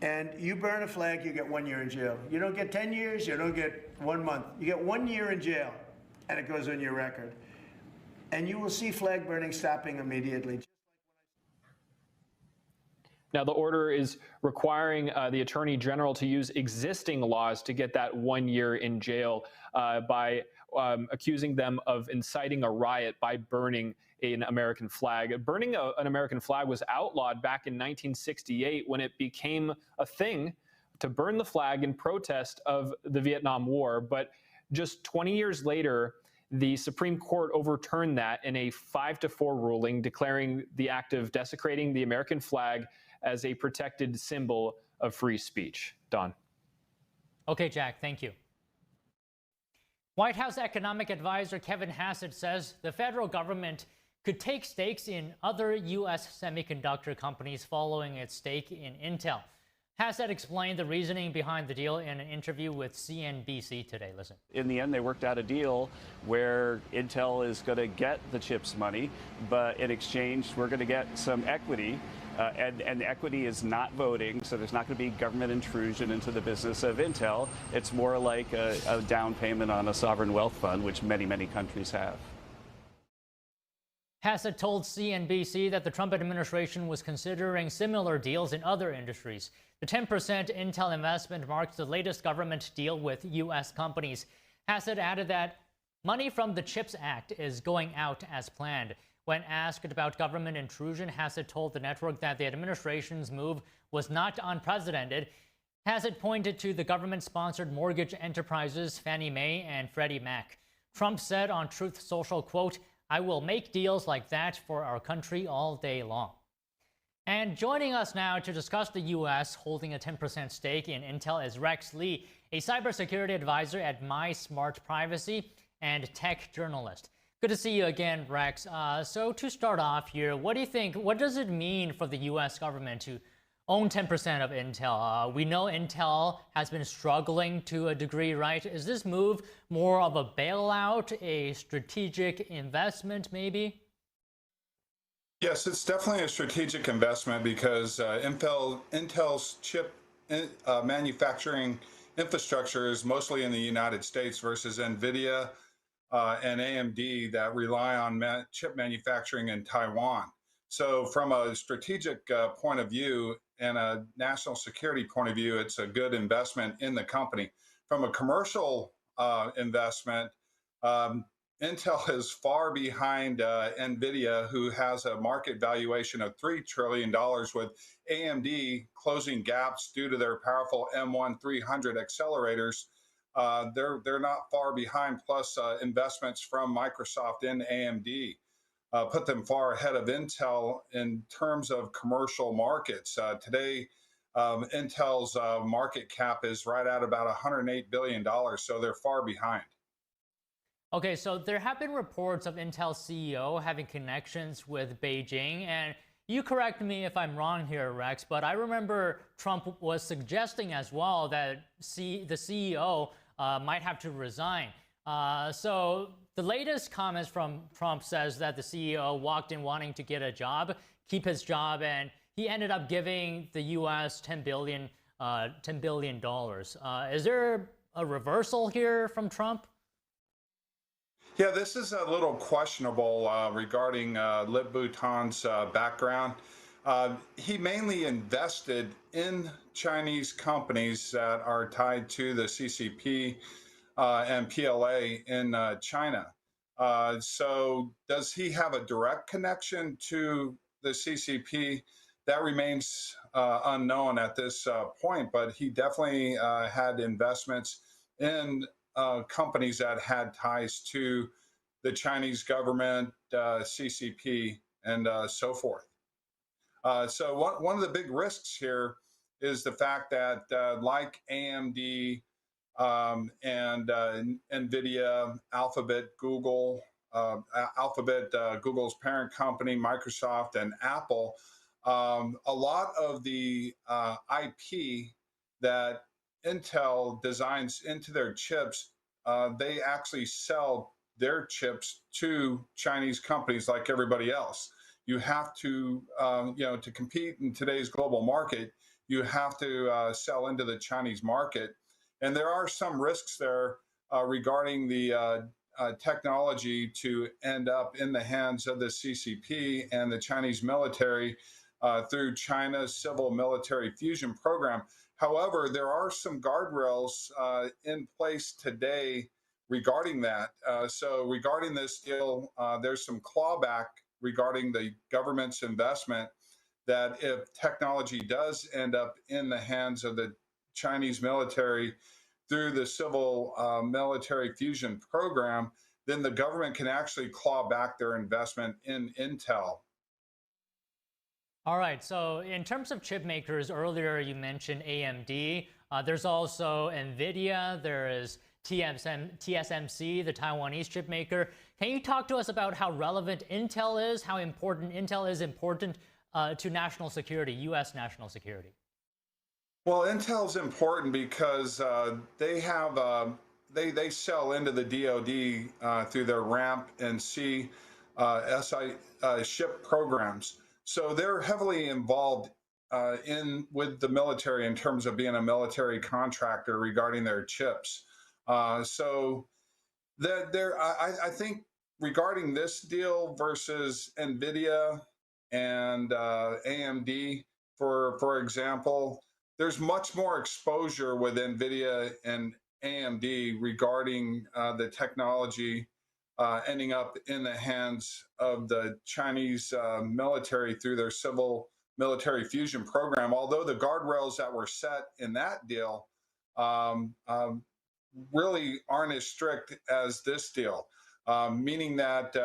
And you burn a flag, you get 1 year in jail. You don't get 10 years, you don't get 1 month. You get 1 year in jail, and it goes on your record. And you will see flag burning stopping immediately. Now, the order is requiring the Attorney General to use existing laws to get that 1 year in jail by accusing them of inciting a riot by burning an American flag. Burning an American flag was outlawed back in 1968 when it became a thing to burn the flag in protest of the Vietnam War. But just 20 years later, the Supreme Court overturned that in a 5-4 ruling, declaring the act of desecrating the American flag as a protected symbol of free speech. Don. Okay, Jack, thank you. White House economic advisor Kevin Hassett says the federal government could take stakes in other U.S. semiconductor companies following its stake in Intel. Hassett explained the reasoning behind the deal in an interview with CNBC today. Listen. In the end, they worked out a deal where Intel is going to get the CHIPS money, but in exchange, we're going to get some equity. And equity is not voting, so there's not going to be government intrusion into the business of Intel. It's more like a down payment on a sovereign wealth fund, which many, many countries have. Hassett told CNBC that the Trump administration was considering similar deals in other industries. The 10% Intel investment marks the latest government deal with U.S. companies. Hassett added that money from the CHIPS Act is going out as planned. When asked about government intrusion, Hassett told the network that the administration's move was not unprecedented. Hassett pointed to the government-sponsored mortgage enterprises Fannie Mae and Freddie Mac. Trump said on Truth Social, quote, "I will make deals like that for our country all day long." And joining us now to discuss the U.S. holding a 10% stake in Intel is Rex Lee, a cybersecurity advisor at My Smart Privacy and tech journalist. Good to see you again, Rex. So to start off here, what do you think, what does it mean for the U.S. government to own 10% of Intel? We know Intel has been struggling to a degree, right? Is this move more of a bailout, a strategic investment maybe? Yes, it's definitely a strategic investment because Intel's chip manufacturing infrastructure is mostly in the United States versus NVIDIA and AMD that rely on chip manufacturing in Taiwan. So from a strategic point of view and a national security point of view, it's a good investment in the company. From a commercial investment, Intel is far behind NVIDIA, who has a market valuation of $3 trillion, with AMD closing gaps due to their powerful M1 300 accelerators they're not far behind. Plus, investments from Microsoft and AMD put them far ahead of Intel in terms of commercial markets. Today, Intel's market cap is right at about $108 billion, so they're far behind. Okay, so there have been reports of Intel's CEO having connections with Beijing, and you correct me if I'm wrong here, Rex, but I remember Trump was suggesting as well that the CEO might have to resign. So the latest comments from Trump says that the CEO walked in wanting to get a job, keep his job, and he ended up giving the U.S. $10 billion. Is there a reversal here from Trump? Yeah, this is a little questionable regarding Lip Bhutan's background. He mainly invested in Chinese companies that are tied to the CCP and PLA in China. So does he have a direct connection to the CCP? That remains unknown at this point, but he definitely had investments in companies that had ties to the Chinese government, CCP, and so forth. So one of the big risks here is the fact that like AMD and NVIDIA, Alphabet, Google, Google's parent company, Microsoft, and Apple, a lot of the IP that Intel designs into their chips, they actually sell their chips to Chinese companies like everybody else. You have to, to compete in today's global market, you have to sell into the Chinese market. And there are some risks there regarding the technology to end up in the hands of the CCP and the Chinese military through China's civil military fusion program. However, there are some guardrails in place today regarding that. So regarding this deal, there's some clawback regarding the government's investment that if technology does end up in the hands of the Chinese military through the civil military fusion program, then the government can actually claw back their investment in Intel. All right, so in terms of chip makers, earlier you mentioned AMD. There's also NVIDIA, there is TSMC, the Taiwanese chip maker. Can you talk to us about how relevant Intel is, how important Intel is to national security, U.S. national security? Well, Intel's important because they have they sell into the DoD through their RAMP and C ship programs. So they're heavily involved with the military in terms of being a military contractor regarding their chips. So I think regarding this deal versus NVIDIA and AMD, for example, there's much more exposure with NVIDIA and AMD regarding the technology ending up in the hands of the Chinese military through their civil military fusion program. Although the guardrails that were set in that deal really aren't as strict as this deal, meaning that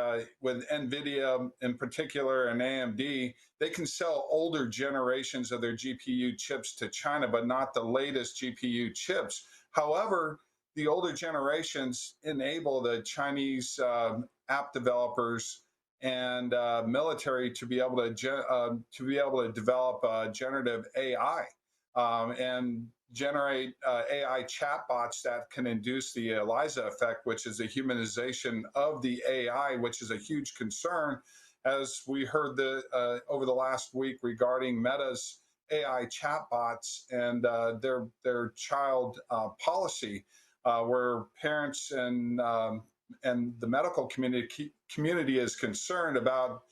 with NVIDIA in particular and AMD, they can sell older generations of their GPU chips to China, but not the latest GPU chips. However, the older generations enable the Chinese app developers and military to be able to develop generative AI and generate AI chatbots that can induce the ELIZA effect, which is a humanization of the AI, which is a huge concern, as we heard over the last week regarding Meta's AI chatbots and their child policy. Where parents and the medical community is concerned about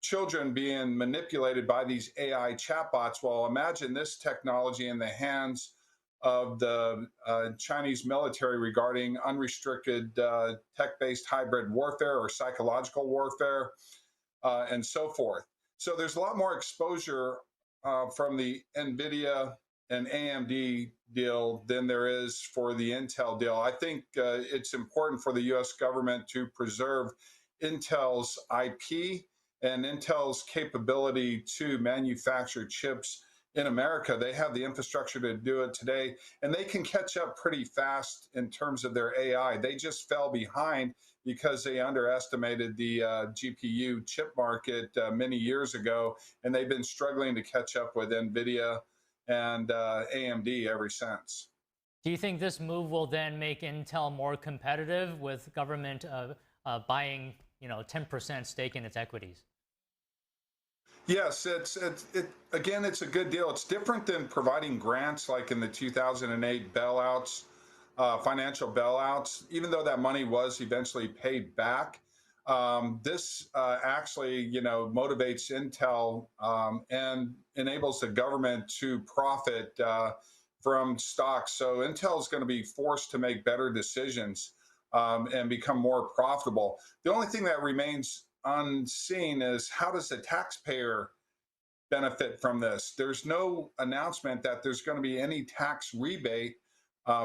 children being manipulated by these AI chatbots. Well, imagine this technology in the hands of the Chinese military regarding unrestricted tech-based hybrid warfare or psychological warfare and so forth. So there's a lot more exposure from the NVIDIA an AMD deal than there is for the Intel deal. I think it's important for the U.S. government to preserve Intel's IP and Intel's capability to manufacture chips in America. They have the infrastructure to do it today, and they can catch up pretty fast in terms of their AI. They just fell behind because they underestimated the GPU chip market many years ago, and they've been struggling to catch up with NVIDIA and AMD ever since. Do you think this move will then make Intel more competitive with government buying, 10% stake in its equities? Yes, again, it's a good deal. It's different than providing grants like in the 2008 bailouts, financial bailouts. Even though that money was eventually paid back, this actually, motivates Intel and enables the government to profit from stocks. So Intel is going to be forced to make better decisions and become more profitable. The only thing that remains unseen is how does the taxpayer benefit from this? There's no announcement that there's going to be any tax rebate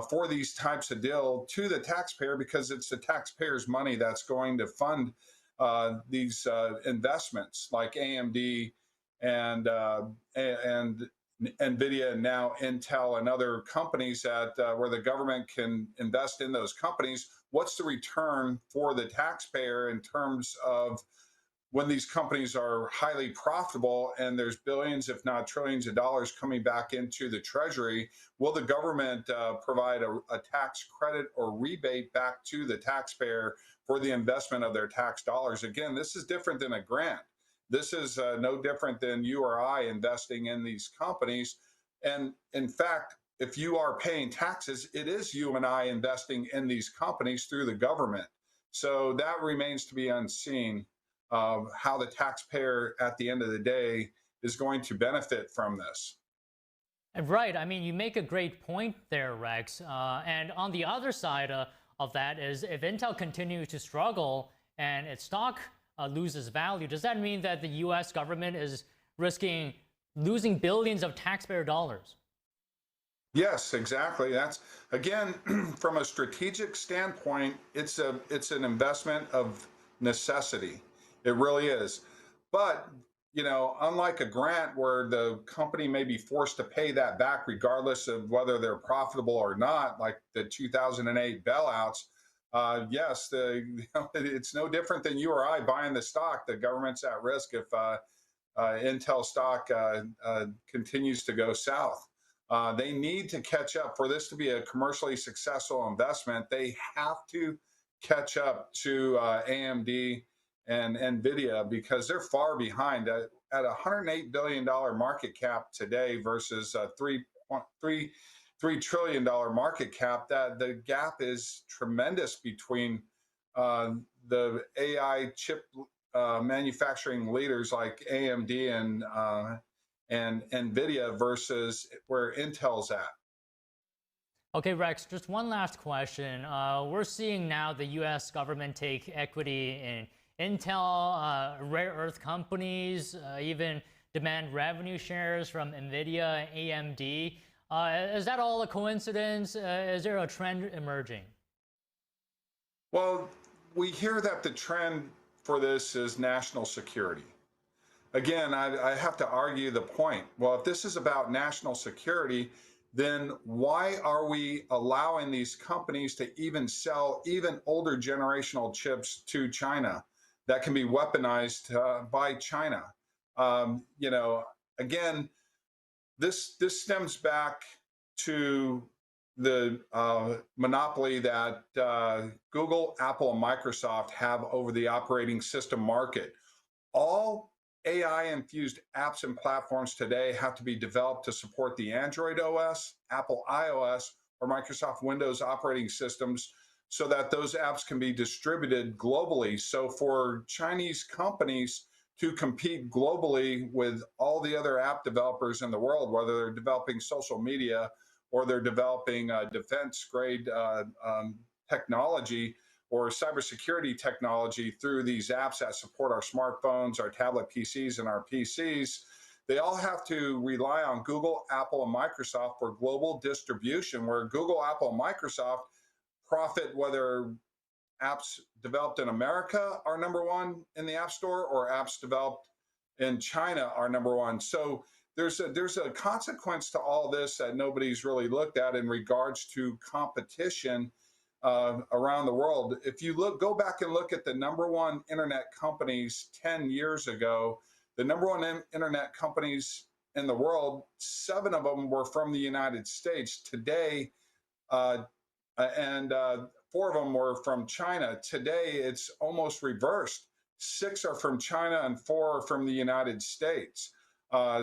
for these types of deal to the taxpayer, because it's the taxpayer's money that's going to fund these investments like AMD and NVIDIA and now Intel and other companies that where the government can invest in those companies. What's the return for the taxpayer in terms of when these companies are highly profitable and there's billions, if not trillions of dollars coming back into the treasury? Will the government provide a tax credit or rebate back to the taxpayer for the investment of their tax dollars? Again, this is different than a grant. This is no different than you or I investing in these companies. And in fact, if you are paying taxes, it is you and I investing in these companies through the government. So that remains to be unseen, how the taxpayer at the end of the day is going to benefit from this. Right. I mean, you make a great point there, Rex. And on the other side of that is, if Intel continues to struggle and its stock loses value, does that mean that the U.S. government is risking losing billions of taxpayer dollars? Yes, exactly. That's, again, from a strategic standpoint, it's an investment of necessity. It really is. But, unlike a grant where the company may be forced to pay that back regardless of whether they're profitable or not, like the 2008 bailouts, yes, it's no different than you or I buying the stock. The government's at risk if Intel stock continues to go south. They need to catch up. For this to be a commercially successful investment, they have to catch up to AMD and NVIDIA, because they're far behind at $108 billion market cap today versus a $3 trillion market cap. That the gap is tremendous between the AI chip manufacturing leaders like AMD and NVIDIA versus where Intel's at. Okay, Rex, just one last question. We're seeing now the U.S. government take equity in Intel, rare earth companies, even demand revenue shares from NVIDIA and AMD. Is that all a coincidence? Is there a trend emerging? Well, we hear that the trend for this is national security. Again, I have to argue the point. Well, if this is about national security, then why are we allowing these companies to even sell even older generational chips to China that can be weaponized by China? Again, this stems back to the monopoly that Google, Apple, and Microsoft have over the operating system market. All AI-infused apps and platforms today have to be developed to support the Android OS, Apple iOS, or Microsoft Windows operating systems, so that those apps can be distributed globally. So for Chinese companies to compete globally with all the other app developers in the world, whether they're developing social media or they're developing defense-grade technology or cybersecurity technology through these apps that support our smartphones, our tablet PCs, and our PCs, They all have to rely on Google, Apple, and Microsoft for global distribution, where Google, Apple, and Microsoft profit whether apps developed in America are #1 in the App Store or apps developed in China are #1. So there's a consequence to all this that nobody's really looked at in regards to competition around the world. If you go back and look at the #1 internet companies 10 years ago, the #1 internet companies in the world, 7 of them were from the United States. Today, and 4 of them were from China. Today, it's almost reversed. 6 are from China and 4 are from the United States.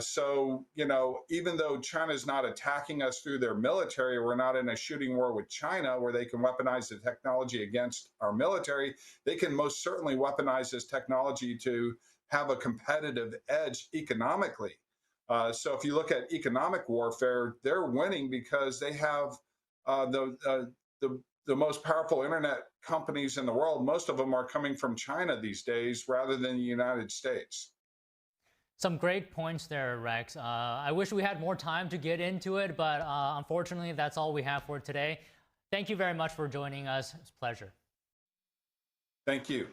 So, you know, even though China is not attacking us through their military, we're not in a shooting war with China where they can weaponize the technology against our military. They can most certainly weaponize this technology to have a competitive edge economically. So if you look at economic warfare, they're winning because they have the most powerful internet companies in the world. Most of them are coming from China these days rather than the United States. Some great points there, Rex. I wish we had more time to get into it, but unfortunately, that's all we have for today. Thank you very much for joining us. It's a pleasure. Thank you.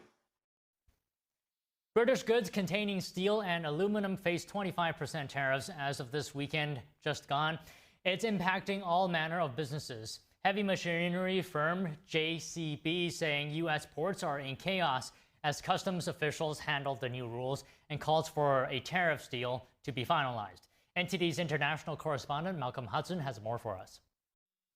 British goods containing steel and aluminum face 25% tariffs as of this weekend just gone. It's impacting all manner of businesses. Heavy machinery firm JCB saying U.S. ports are in chaos as customs officials handle the new rules and calls for a tariffs deal to be finalized. NTD's international correspondent Malcolm Hudson has more for us.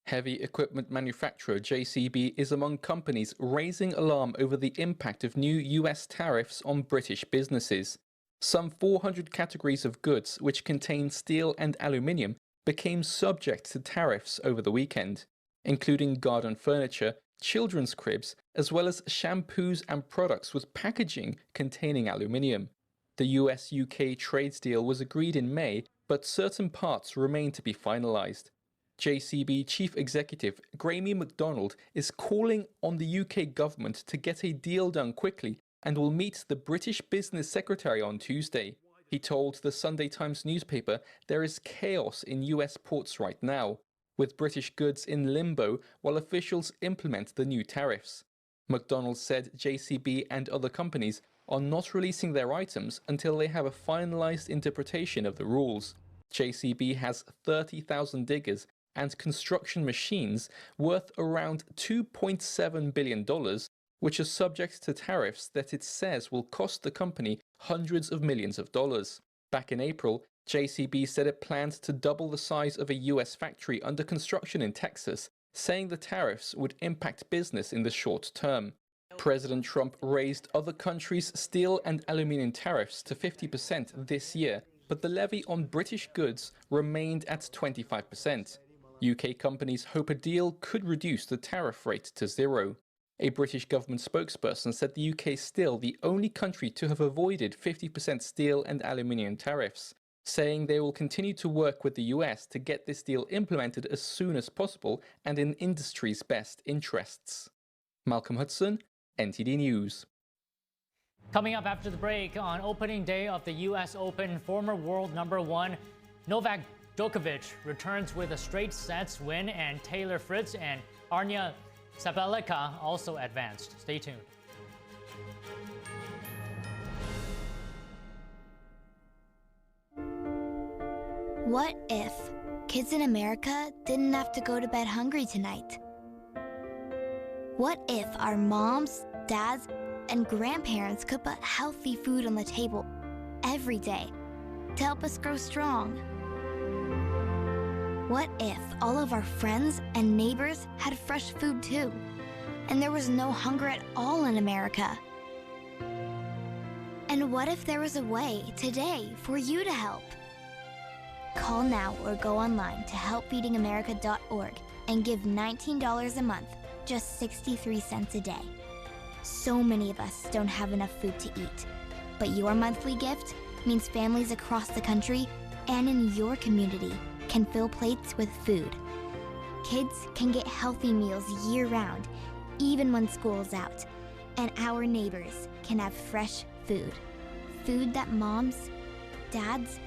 Heavy equipment manufacturer JCB is among companies raising alarm over the impact of new US tariffs on British businesses. Some 400 categories of goods which contain steel and aluminium became subject to tariffs over the weekend, including garden furniture, children's cribs, as well as shampoos and products with packaging containing aluminium. The US-UK trade deal was agreed in May, but certain parts remain to be finalised. JCB Chief Executive Graeme MacDonald is calling on the UK government to get a deal done quickly and will meet the British Business Secretary on Tuesday. He told the Sunday Times newspaper there is chaos in US ports right now, with British goods in limbo while officials implement the new tariffs. McDonald said JCB and other companies are not releasing their items until they have a finalised interpretation of the rules. JCB has 30,000 diggers and construction machines worth around $2.7 billion, which are subject to tariffs that it says will cost the company hundreds of millions of dollars. Back in April, JCB said it planned to double the size of a US factory under construction in Texas, saying the tariffs would impact business in the short term. President Trump raised other countries' steel and aluminium tariffs to 50% this year, but the levy on British goods remained at 25%. UK companies hope a deal could reduce the tariff rate to 0. A British government spokesperson said the UK is still the only country to have avoided 50% steel and aluminium tariffs, saying they will continue to work with the US to get this deal implemented as soon as possible and in industry's best interests. Malcolm Hudson, NTD News. Coming up after the break, on opening day of the US Open, former world #1 Novak Djokovic returns with a straight sets win, and Taylor Fritz and Arina Sabalenka also advanced. Stay tuned. What if kids in America didn't have to go to bed hungry tonight? What if our moms, dads, and grandparents could put healthy food on the table every day to help us grow strong? What if all of our friends and neighbors had fresh food too, and there was no hunger at all in America? And what if there was a way today for you to help? Call now or go online to helpfeedingamerica.org and give $19 a month, just 63 cents a day. So many of us don't have enough food to eat, but your monthly gift means families across the country and in your community can fill plates with food. Kids can get healthy meals year-round, even when school is out, and our neighbors can have fresh food. Food that moms, dads,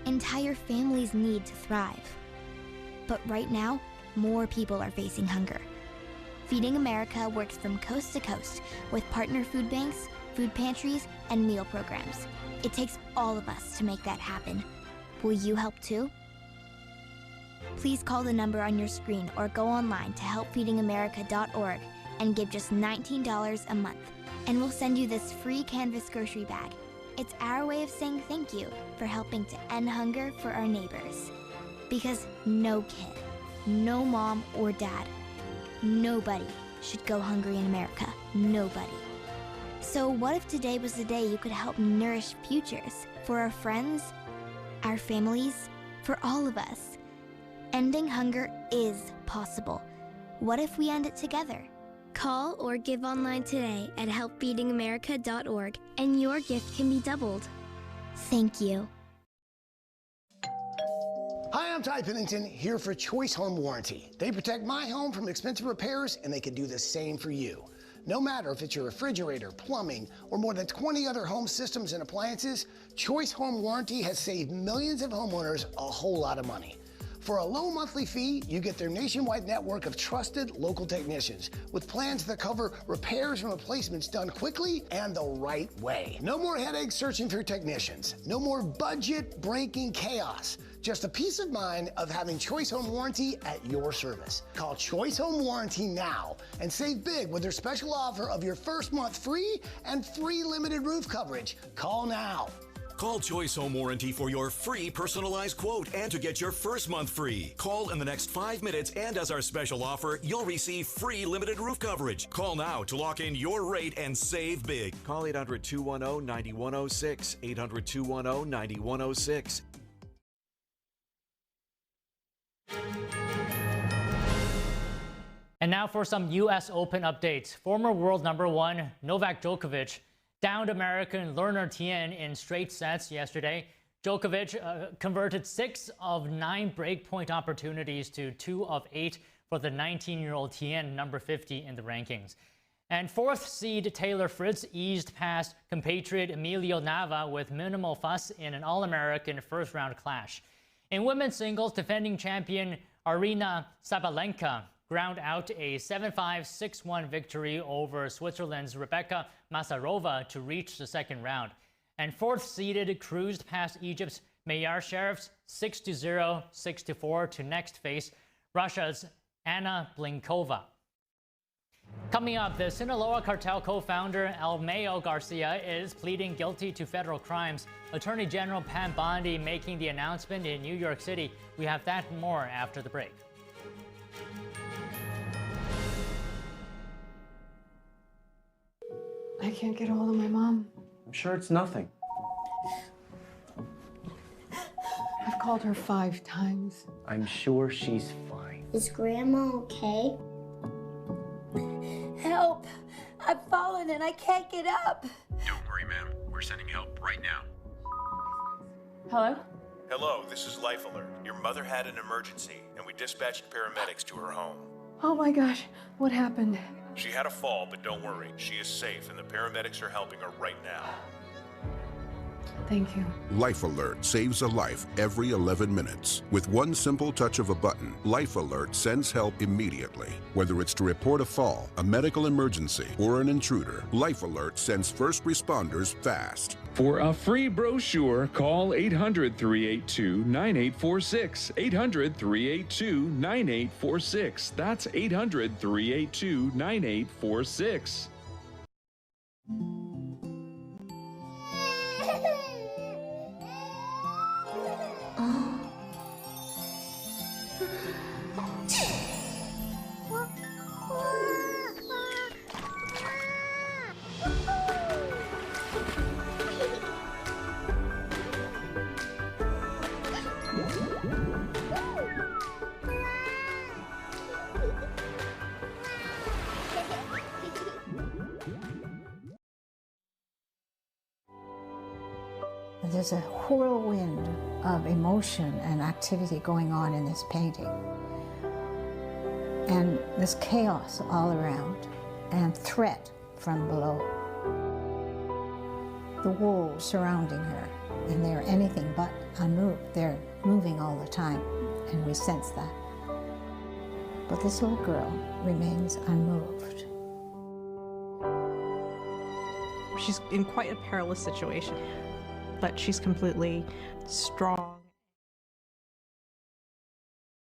Entire families need to thrive. But right now, more people are facing hunger. Feeding America works from coast to coast with partner food banks, food pantries, and meal programs. It takes all of us to make that happen. Will you help too? Please call the number on your screen or go online to helpfeedingamerica.org and give just $19 a month. And we'll send you this free canvas grocery bag. It's our way of saying thank you for helping to end hunger for our neighbors. Because no kid, no mom or dad, nobody should go hungry in America. Nobody. So what if today was the day you could help nourish futures for our friends, our families, for all of us? Ending hunger is possible. What if we end it together? Call or give online today at helpfeedingamerica.org and your gift can be doubled. Thank you. Hi, I'm Ty Pennington, here for Choice Home Warranty. They protect my home from expensive repairs, and they can do the same for you. No matter if it's your refrigerator, plumbing, or more than 20 other home systems and appliances, Choice Home Warranty has saved millions of homeowners a whole lot of money. For a low monthly fee, you get their nationwide network of trusted local technicians with plans that cover repairs and replacements done quickly and the right way. No more headaches searching for technicians. No more budget-breaking chaos. Just a peace of mind of having Choice Home Warranty at your service. Call Choice Home Warranty now and save big with their special offer of your first month free and free limited roof coverage. Call now. Call Choice Home Warranty for your free personalized quote and to get your first month free. Call in the next 5 minutes, and as our special offer, you'll receive free limited roof coverage. Call now to lock in your rate and save big. Call 800-210-9106. 800-210-9106. And now for some U.S. Open updates. Former world number one Novak Djokovic downed American Lerner Tien in straight sets yesterday. Djokovic converted 6 of 9 breakpoint opportunities to 2 of 8 for the 19-year-old Tien, number 50 in the rankings. And 4th seed Taylor Fritz eased past compatriot Emilio Nava with minimal fuss in an All-American first-round clash. In women's singles, defending champion Aryna Sabalenka ground out a 7-5, 6-1 victory over Switzerland's Rebecca Masarova to reach the second round. And 4th-seeded cruised past Egypt's Mayar Sharifs 6-0, 6-4 to next face Russia's Anna Blinkova. Coming up, the Sinaloa Cartel co-founder Almeo Garcia is pleading guilty to federal crimes. Attorney General Pam Bondi making the announcement in New York City. We have that and more after the break. I can't get a hold of my mom. I'm sure it's nothing. I've called her 5 times. I'm sure she's fine. Is Grandma okay? Help! I've fallen and I can't get up. Don't worry, ma'am. We're sending help right now. Hello? Hello, this is Life Alert. Your mother had an emergency, and we dispatched paramedics to her home. Oh my gosh, what happened? She had a fall, but don't worry. She is safe, and the paramedics are helping her right now. Thank you. Life Alert saves a life every 11 minutes. With one simple touch of a button, Life Alert sends help immediately. Whether it's to report a fall, a medical emergency, or an intruder, Life Alert sends first responders fast. For a free brochure, call 800-382-9846. 800-382-9846. That's 800-382-9846. There's a whirlwind of emotion and activity going on in this painting. And there's chaos all around and threat from below. The wolves surrounding her, and they're anything but. unmoved. They're moving all the time, and we sense that. But this little girl remains unmoved. She's in quite a perilous situation, but she's completely strong.